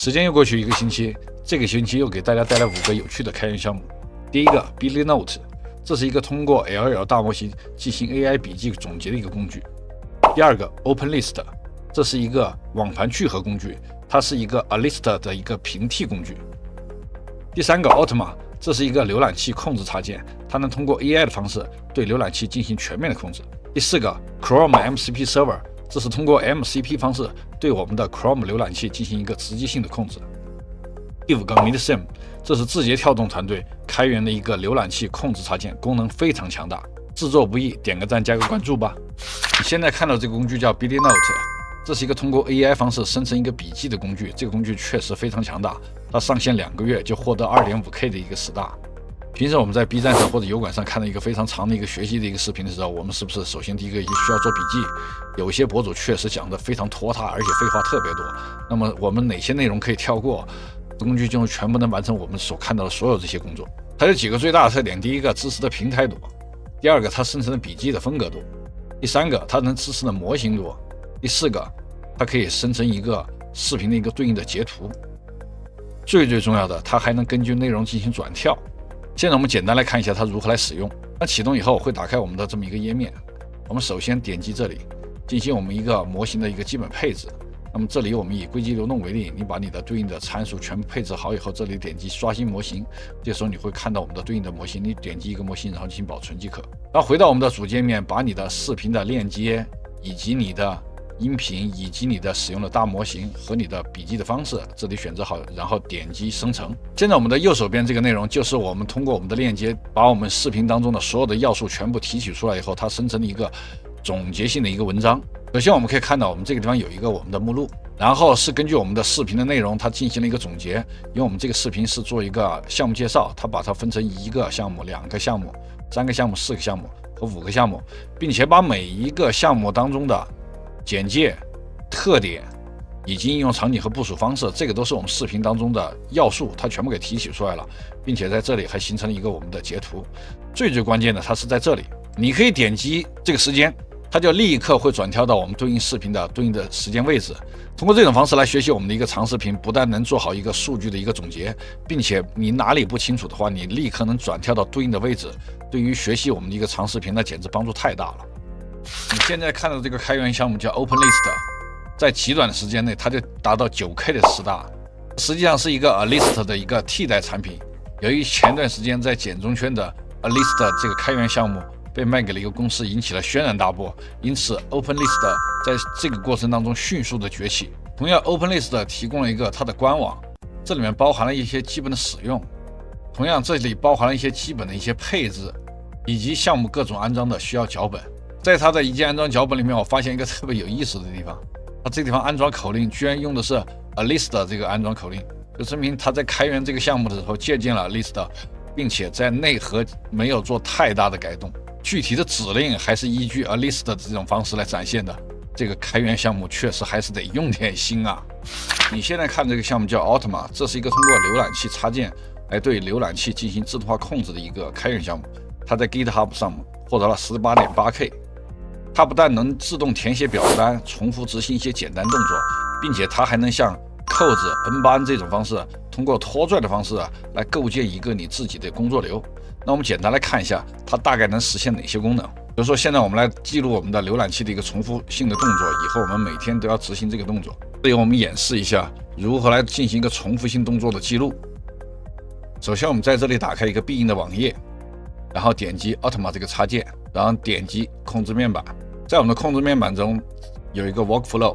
时间又过去1个星期，这个星期又给大家带来5个有趣的开源项目。第一个 Billy Note， 这是一个通过 LL 大模型进行 AI 笔记总结的一个工具。第二个 OpenList， 这是一个网盘聚合工具，它是一个 Alist 的一个平替工具。第三个 Automa， 这是一个浏览器控制插件，它能通过 AI 的方式对浏览器进行全面的控制。第四个 Chrome MCP Server， 这是通过 MCP 方式对我们的 Chrome 浏览器进行一个直接性的控制。第5个 MidSim， 这是字节跳动团队开源的一个浏览器控制插件，功能非常强大，制作不易，点个赞加个关注吧。你现在看到这个工具叫 Billy Note， 这是一个通过 AI 方式生成一个笔记的工具，这个工具确实非常强大，它上线2个月就获得 2.5K 的一个10大。平时我们在 B 站上或者油管上看到一个非常长的一个学习的一个视频的时候，我们是不是首先第一个需要做笔记？有一些博主确实讲的非常拖沓，而且废话特别多。那么我们哪些内容可以跳过？工具就全部能完成我们所看到的所有这些工作。它有几个最大的特点：第一个，支持的平台多；第二个，它生成的笔记的风格多；第三个，它能支持的模型多；第四个，它可以生成一个视频的一个对应的截图。最重要的，它还能根据内容进行转跳。现在我们简单来看一下它如何来使用。那启动以后会打开我们的这么一个页面，我们首先点击这里，进行我们一个模型的一个基本配置。那么这里我们以硅基流动为例，你把你的对应的参数全部配置好以后，这里点击刷新模型，这时候你会看到我们的对应的模型，你点击一个模型，然后进行保存即可。然后回到我们的主界面，把你的视频的链接以及你的音频以及你的使用的大模型和你的笔记的方式，这里选择好，然后点击生成。现在我们的右手边这个内容就是我们通过我们的链接，把我们视频当中的所有的要素全部提取出来以后，它生成了一个总结性的一个文章。首先我们可以看到我们这个地方有一个我们的目录，然后是根据我们的视频的内容，它进行了一个总结。因为我们这个视频是做一个项目介绍，它把它分成1个项目、2个项目、3个项目、4个项目和5个项目，并且把每一个项目当中的简介、特点以及应用场景和部署方式，这个都是我们视频当中的要素，它全部给提取出来了，并且在这里还形成了一个我们的截图。最关键的，它是在这里，你可以点击这个时间，它就立刻会转跳到我们对应视频的对应的时间位置。通过这种方式来学习我们的一个长视频，不但能做好一个数据的一个总结，并且你哪里不清楚的话，你立刻能转跳到对应的位置。对于学习我们的一个长视频，那简直帮助太大了。你现在看到的这个开源项目叫 OpenList， 在极短的时间内，它就达到9K 的10大，实际上是一个 Alist 的一个替代产品。由于前段时间在简中圈的 Alist 这个开源项目被卖给了一个公司，引起了轩然大波，因此 OpenList 在这个过程当中迅速的崛起。同样 ，OpenList 提供了一个它的官网，这里面包含了一些基本的使用，同样这里包含了一些基本的一些配置，以及项目各种安装的需要脚本。在它的一键安装脚本里面，我发现一个特别有意思的地方，它这个地方安装口令居然用的是 Alist 这个安装口令，就证明它在开源这个项目的时候借鉴了 Alist， 并且在内核没有做太大的改动。具体的指令还是依据 Alist 的这种方式来展现的，这个开源项目确实还是得用点心啊。你现在看这个项目叫 Automa， 这是一个通过浏览器插件来对浏览器进行自动化控制的一个开源项目，它在 GitHub 上获得了 18.8K。它不但能自动填写表单，重复执行一些简单动作，并且它还能像扣子、N8N 这种方式，通过拖拽的方式来构建一个你自己的工作流。那我们简单来看一下，它大概能实现哪些功能。比如说，现在我们来记录我们的浏览器的一个重复性的动作，以后我们每天都要执行这个动作。这里我们演示一下如何来进行一个重复性动作的记录。首先，我们在这里打开一个必应的网页，然后点击 Automa 这个插件，然后点击控制面板。在我们的控制面板中有一个 Workflow，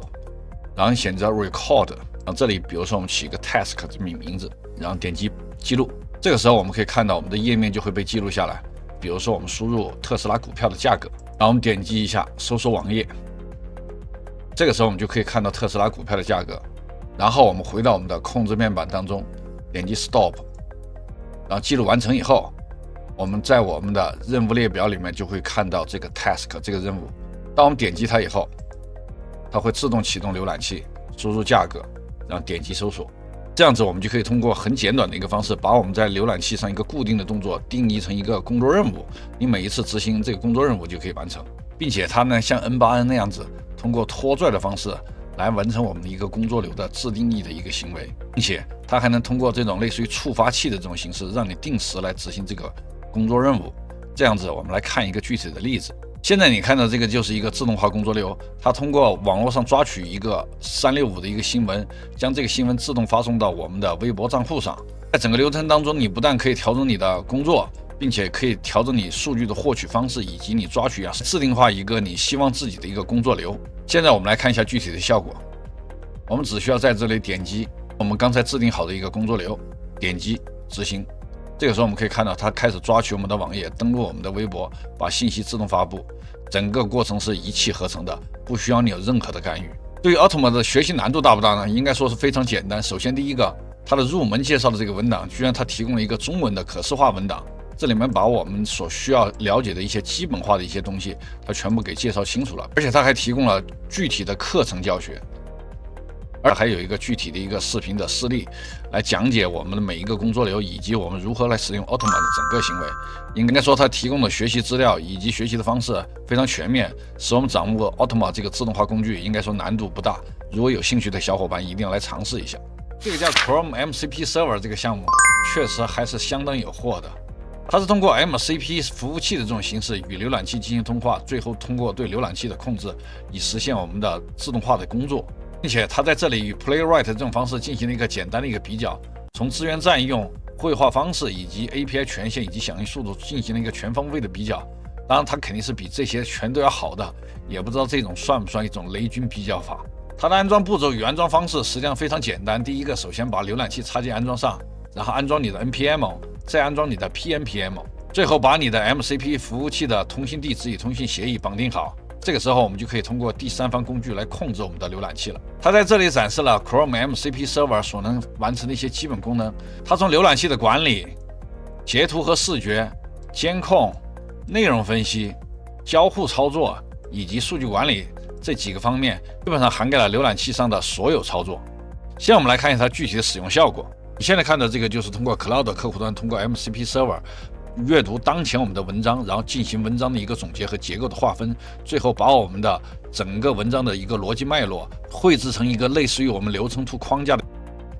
然后选择 Record， 然后这里比如说我们起一个 Task 这么名字，然后点击记录。这个时候我们可以看到我们的页面就会被记录下来。比如说我们输入特斯拉股票的价格，然后我们点击一下搜索网页，这个时候我们就可以看到特斯拉股票的价格。然后我们回到我们的控制面板当中，点击 Stop， 然后记录完成以后，我们在我们的任务列表里面就会看到这个 Task 这个任务。当我们点击它以后，它会自动启动浏览器，输入价格，然后点击搜索。这样子我们就可以通过很简短的一个方式，把我们在浏览器上一个固定的动作定义成一个工作任务，你每一次执行这个工作任务就可以完成，并且它呢像 N8N 那样子，通过拖拽的方式来完成我们的一个工作流的自定义的一个行为，并且它还能通过这种类似于触发器的这种形式，让你定时来执行这个工作任务。这样子，我们来看一个具体的例子。现在你看到这个就是一个自动化工作流，它通过网络上抓取一个365的一个新闻，将这个新闻自动发送到我们的微博账户上。在整个流程当中，你不但可以调整你的工作，并且可以调整你数据的获取方式，以及你抓取制定化一个你希望自己的一个工作流。现在我们来看一下具体的效果。我们只需要在这里点击我们刚才制定好的一个工作流，点击执行。这个时候我们可以看到它开始抓取我们的网页，登录我们的微博，把信息自动发布。整个过程是一气呵成的，不需要你有任何的干预。对于 Automa 的学习难度大不大呢？应该说是非常简单。首先第一个，它的入门介绍的这个文档，居然它提供了一个中文的可视化文档，这里面把我们所需要了解的一些基本化的一些东西，它全部给介绍清楚了。而且它还提供了具体的课程教学，而还有一个具体的一个视频的示例，来讲解我们的每一个工作流，以及我们如何来使用 Automa 的整个行为。应该说，它提供的学习资料以及学习的方式非常全面，使我们掌握 Automa 这个自动化工具，应该说难度不大。如果有兴趣的小伙伴，一定要来尝试一下。这个叫 Chrome MCP Server 这个项目，确实还是相当有货的。它是通过 MCP 服务器的这种形式与浏览器进行通话，最后通过对浏览器的控制，以实现我们的自动化的工作。并且它在这里与 Playwright 这种方式进行了一个简单的一个比较，从资源占用、绘画方式以及 API 权限以及响应速度进行了一个全方位的比较。当然，它肯定是比这些全都要好的，也不知道这种算不算一种雷军比较法。它的安装步骤与安装方式实际上非常简单。第一个，首先把浏览器插件安装上，然后安装你的 NPM， 再安装你的 PNPM， 最后把你的 MCP 服务器的通信地址与通信协议绑定好。这个时候，我们就可以通过第三方工具来控制我们的浏览器了。它在这里展示了 Chrome MCP Server 所能完成的一些基本功能。它从浏览器的管理、截图和视觉、监控、内容分析、交互操作以及数据管理这几个方面，基本上涵盖了浏览器上的所有操作。现在我们来看一下它具体的使用效果。你现在看的这个就是通过 Cloud 客户端通过 MCP Server 阅读当前我们的文章，然后进行文章的一个总结和结构的划分，最后把我们的整个文章的一个逻辑脉络绘制成一个类似于我们流程图框架的。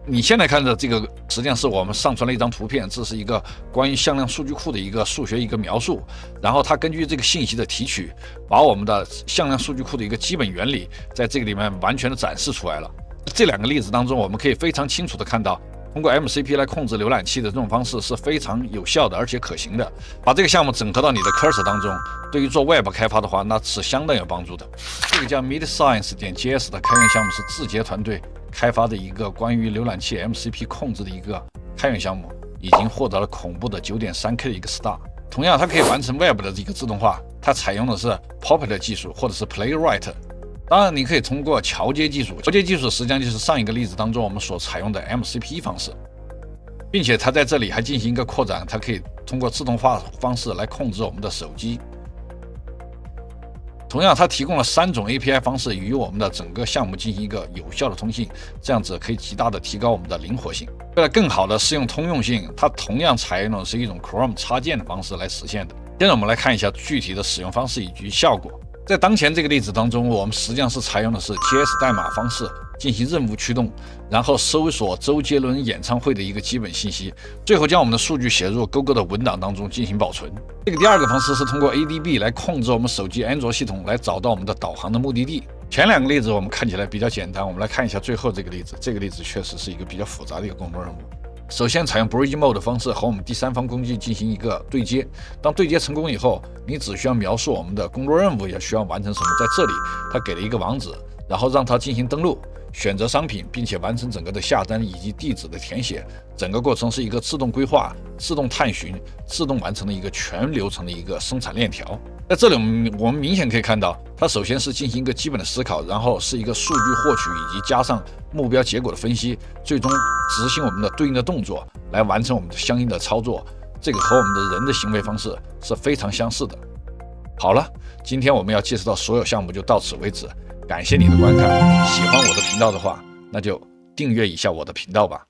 你现在看的这个实际上是我们上传了一张图片，这是一个关于向量数据库的一个数学一个描述，然后它根据这个信息的提取，把我们的向量数据库的一个基本原理在这个里面完全的展示出来了。这两个例子当中，我们可以非常清楚的看到，通过 MCP 来控制浏览器的这种方式是非常有效的，而且可行的。把这个项目整合到你的 Cursor 当中，对于做 Web 开发的话，那是相当有帮助的。这个叫 MidScience.js 的开源项目是字节团队开发的一个关于浏览器 MCP 控制的一个开源项目，已经获得了恐怖的 9.3K 的一个 star。同样，它可以完成 Web 的这个自动化，它采用的是 Puppet 技术或者是 Playwright。当然，你可以通过桥接技术。桥接技术实际上就是上一个例子当中我们所采用的 MCP 方式，并且它在这里还进行一个扩展，它可以通过自动化方式来控制我们的手机。同样，它提供了3种 API 方式与我们的整个项目进行一个有效的通信，这样子可以极大的提高我们的灵活性。为了更好的适用通用性，它同样采用的是一种 Chrome 插件的方式来实现的。现在我们来看一下具体的使用方式以及效果。在当前这个例子当中，我们实际上是采用的是 JS 代码方式进行任务驱动，然后搜索周杰伦演唱会的一个基本信息，最后将我们的数据写入 Google 的文档当中进行保存。这个第二个方式是通过 ADB 来控制我们手机安卓系统来找到我们的导航的目的地。前两个例子我们看起来比较简单，我们来看一下最后这个例子。这个例子确实是一个比较复杂的一个工作任务。首先采用 Bridge Mode 的方式和我们第三方工具进行一个对接。当对接成功以后，你只需要描述我们的工作任务也需要完成什么。在这里，它给了一个网址，然后让它进行登录，选择商品，并且完成整个的下单以及地址的填写。整个过程是一个自动规划、自动探寻、自动完成的一个全流程的一个生产链条。在这里，我们明显可以看到，它首先是进行一个基本的思考，然后是一个数据获取以及加上目标结果的分析，最终执行我们的对应的动作，来完成我们的相应的操作。这个和我们的人的行为方式是非常相似的。好了，今天我们要介绍到所有项目就到此为止，感谢你的观看。喜欢我的频道的话，那就订阅一下我的频道吧。